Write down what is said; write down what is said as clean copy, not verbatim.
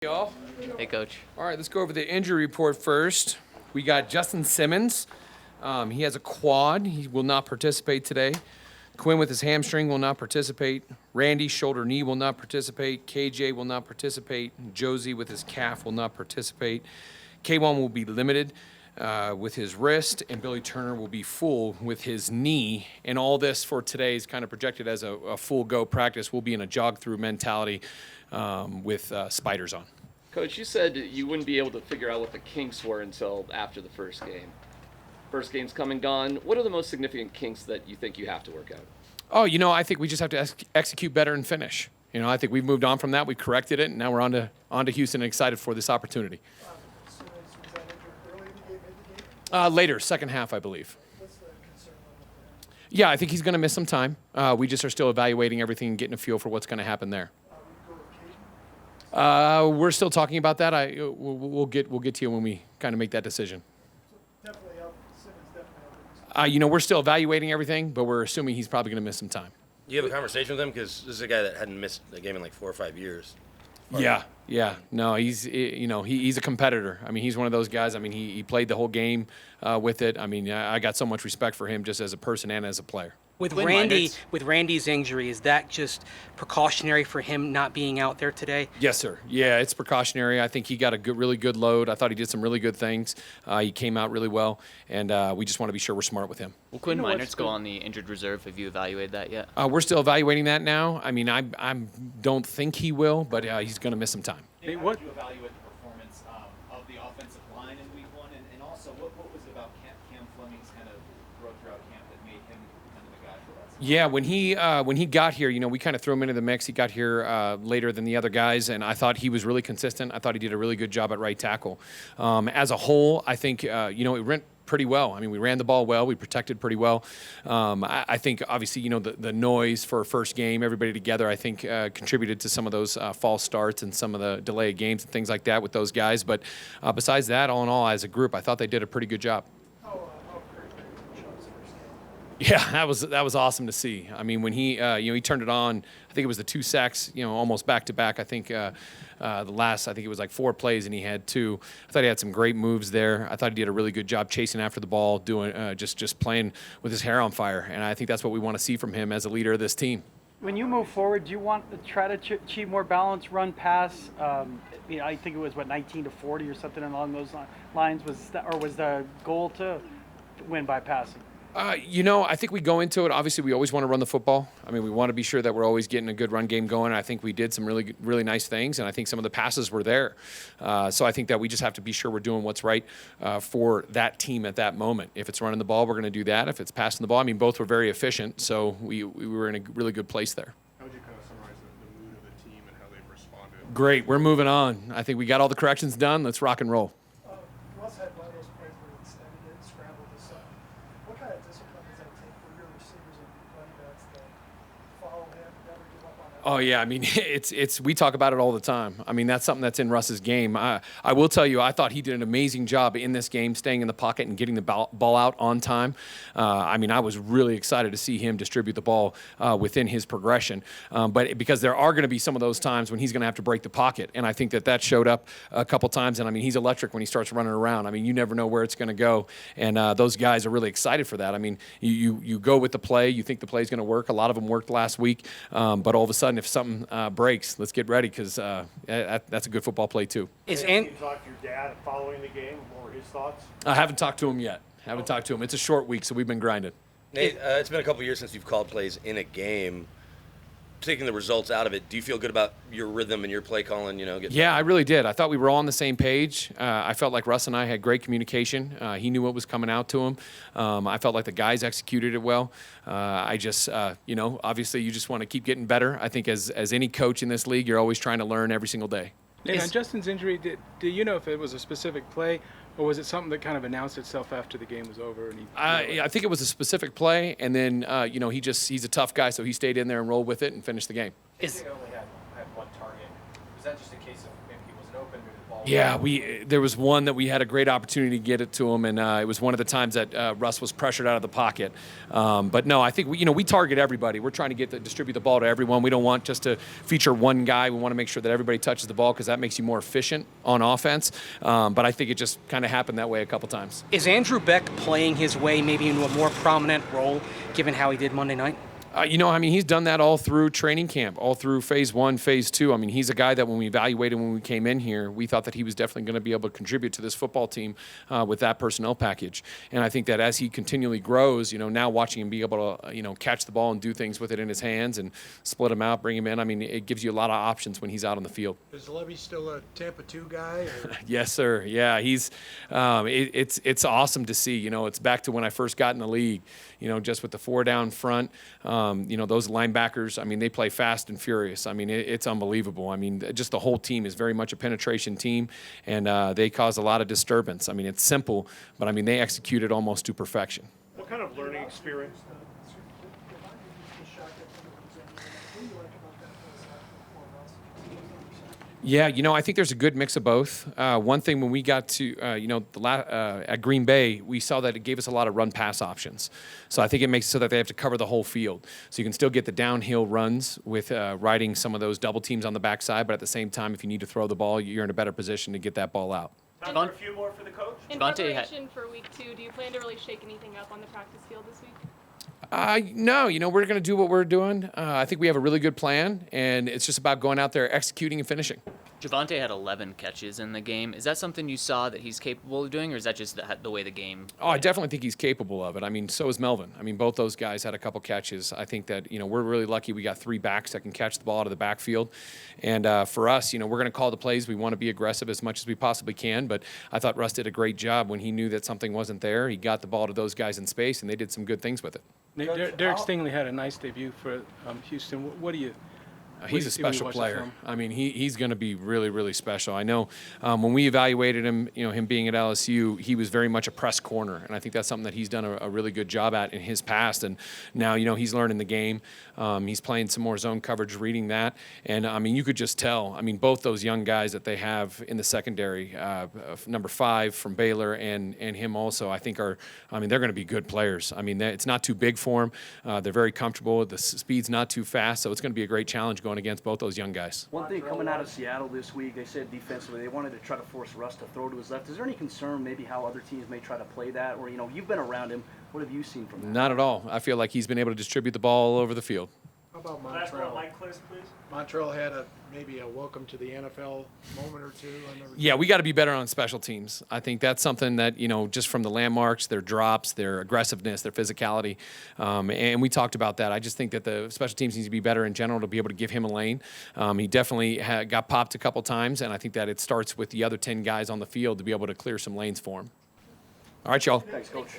Y'all. Hey, Coach. All right, let's go over the injury report first. We got Justin Simmons. He has a quad. He will not participate today. Quinn with his hamstring will not participate. Randy, shoulder knee, will not participate. KJ will not participate. Josie with his calf will not participate. K1 will be limited with his wrist, and Billy Turner will be full with his knee. And all this for today is kind of projected as a full go practice. We'll be in a jog-through mentality with spiders on. Coach, you said you wouldn't be able to figure out what the kinks were until after the first game. First game's come and gone. What are the most significant kinks that you think you have to work out? Oh, I think we just have to execute better and finish. I think we've moved on from that. We corrected it, and now we're on to Houston and excited for this opportunity. Later, second half, I believe. Yeah, I think he's going to miss some time. We just are still evaluating everything and getting a feel for what's going to happen there. We're still talking about that. We'll get to you when we kind of make that decision. We're still evaluating everything, but we're assuming he's probably going to miss some time. You have a conversation with him because this is a guy that hadn't missed a game in like 4 or 5 years. Yeah. No, he's a competitor. I mean, he's one of those guys. I mean, he played the whole game with it. I mean, I got so much respect for him just as a person and as a player. With Randy's injury, is that just precautionary for him not being out there today? Yes, sir. Yeah, it's precautionary. I think he got a really good load. I thought he did some really good things. He came out really well, and we just want to be sure we're smart with him. Will Quinn Meinerz go on the injured reserve? Have you evaluated that yet? We're still evaluating that now. I mean, I don't think he will, but he's going to miss some time. Hey, how did you evaluate the performance of the offensive line in Week 1, and also what was it about Cam Fleming's kind of growth throughout camp that made him kind of the guy for that? Yeah, when he got here, we kind of threw him into the mix. He got here later than the other guys, and I thought he was really consistent. I thought he did a really good job at right tackle. As a whole, I think it went pretty well. I mean, we ran the ball well. We protected pretty well. I think, obviously, the noise for a first game, everybody together, I think, contributed to some of those false starts and some of the delayed games and things like that with those guys. But besides that, all in all, as a group, I thought they did a pretty good job. Yeah, that was awesome to see. I mean, when he turned it on, I think it was the 2 sacks, almost back to back. I think the last, I think it was like 4 plays, and he had 2. I thought he had some great moves there. I thought he did a really good job chasing after the ball, doing just playing with his hair on fire. And I think that's what we want to see from him as a leader of this team. When you move forward, do you want to try to achieve more balance, run, pass? I think it was 19-40 or something along those lines. Was the goal to win by passing? I think we go into it. Obviously, we always want to run the football. I mean, we want to be sure that we're always getting a good run game going. I think we did some really, really nice things, and I think some of the passes were there. So I think that we just have to be sure we're doing what's right for that team at that moment. If it's running the ball, we're going to do that. If it's passing the ball, I mean, both were very efficient, so we were in a really good place there. How would you kind of summarize the mood of the team and how they've responded? Great. We're moving on. I think we got all the corrections done. Let's rock and roll. Russ had one of those plays where he didn't scramble this up. What kind of discipline does that take for your receivers and running backs to follow him, never give up on that? Oh yeah, I mean it's we talk about it all the time. I mean that's something that's in Russ's game. I will tell you, I thought he did an amazing job in this game, staying in the pocket and getting the ball out on time. I mean I was really excited to see him distribute the ball within his progression. But because there are going to be some of those times when he's going to have to break the pocket, and I think that showed up a couple times. And I mean he's electric when he starts running around. I mean you never know where it's going to go, and those guys are really excited for that. I mean you go with the play, you think the play is going to work. A lot of them worked last week, but all of a sudden if something breaks, let's get ready because that's a good football play too. You talked to your dad following the game. What were his thoughts? I haven't talked to him yet. It's a short week, so we've been grinding. Nate, it's been a couple of years since you've called plays in a game. Taking the results out of it, do you feel good about your rhythm and your play calling? Yeah, I really did. I thought we were all on the same page. I felt like Russ and I had great communication. He knew what was coming out to him. I felt like the guys executed it well. I just, obviously you just want to keep getting better. I think as any coach in this league, you're always trying to learn every single day. Nate, on Justin's injury, do you know if it was a specific play, or was it something that kind of announced itself after the game was over? And I think it was a specific play, and then he's a tough guy, so he stayed in there and rolled with it and finished the game. They only had one target. Was that just a case of maybe he wasn't it open, maybe the ball. Yeah, there was one that we had a great opportunity to get it to him, and it was one of the times that Russ was pressured out of the pocket. But no, I think we target everybody. We're trying to distribute the ball to everyone. We don't want just to feature one guy. We want to make sure that everybody touches the ball because that makes you more efficient on offense. But I think it just kind of happened that way a couple times. Is Andrew Beck playing his way maybe into a more prominent role, given how he did Monday night? He's done that all through training camp, all through phase 1, phase 2. I mean, he's a guy that when we evaluated when we came in here, we thought that he was definitely going to be able to contribute to this football team with that personnel package. And I think that as he continually grows, now watching him be able to, catch the ball and do things with it in his hands and split him out, bring him in, I mean, it gives you a lot of options when he's out on the field. Is Levy still a Tampa 2 guy? Or? Yes, sir. Yeah, he's. It's awesome to see. It's back to when I first got in the league. Just with the 4 down front. Those linebackers. I mean, they play fast and furious. I mean, it's unbelievable. I mean, just the whole team is very much a penetration team, and they cause a lot of disturbance. I mean, it's simple, but I mean, they execute it almost to perfection. What kind of learning experience? Yeah, I think there's a good mix of both. One thing when we got to, at Green Bay, we saw that it gave us a lot of run-pass options. So I think it makes it so that they have to cover the whole field. So you can still get the downhill runs with riding some of those double teams on the backside, but at the same time, if you need to throw the ball, you're in a better position to get that ball out. Time for a few more for the coach. In Javonte preparation for week 2, do you plan to really shake anything up on the practice field this week? No, we're going to do what we're doing. I think we have a really good plan, and it's just about going out there, executing, and finishing. Javonte had 11 catches in the game. Is that something you saw that he's capable of doing, or is that just the way the game? Oh, I definitely think he's capable of it. I mean, so is Melvin. I mean, both those guys had a couple catches. I think that, we're really lucky we got 3 backs that can catch the ball out of the backfield. And for us, we're going to call the plays. We want to be aggressive as much as we possibly can. But I thought Russ did a great job when he knew that something wasn't there. He got the ball to those guys in space, and they did some good things with it. Derek Stingley had a nice debut for Houston. What do you? He's a special player. I mean, he's going to be really, really special. I know when we evaluated him, him being at LSU, he was very much a press corner, and I think that's something that he's done a really good job at in his past. And now, he's learning the game. He's playing some more zone coverage, reading that, and I mean, you could just tell. I mean, both those young guys that they have in the secondary, number 5 from Baylor and him also, I think they're going to be good players. I mean, it's not too big for them. They're very comfortable. The speed's not too fast, so it's going to be a great challenge going against both those young guys. One thing coming out of Seattle this week, they said defensively they wanted to try to force Russ to throw to his left. Is there any concern maybe how other teams may try to play that? Or, you've been around him. What have you seen from that? Not at all. I feel like he's been able to distribute the ball all over the field. How about Last one, Montreal? Mike Cliss, please. Montreal had maybe a welcome to the NFL moment or two. Yeah, we got to be better on special teams. I think that's something that, just from the landmarks, their drops, their aggressiveness, their physicality, and we talked about that. I just think that the special teams needs to be better in general to be able to give him a lane. He definitely got popped a couple times, and I think that it starts with the other 10 guys on the field to be able to clear some lanes for him. All right, y'all. Thanks, Coach.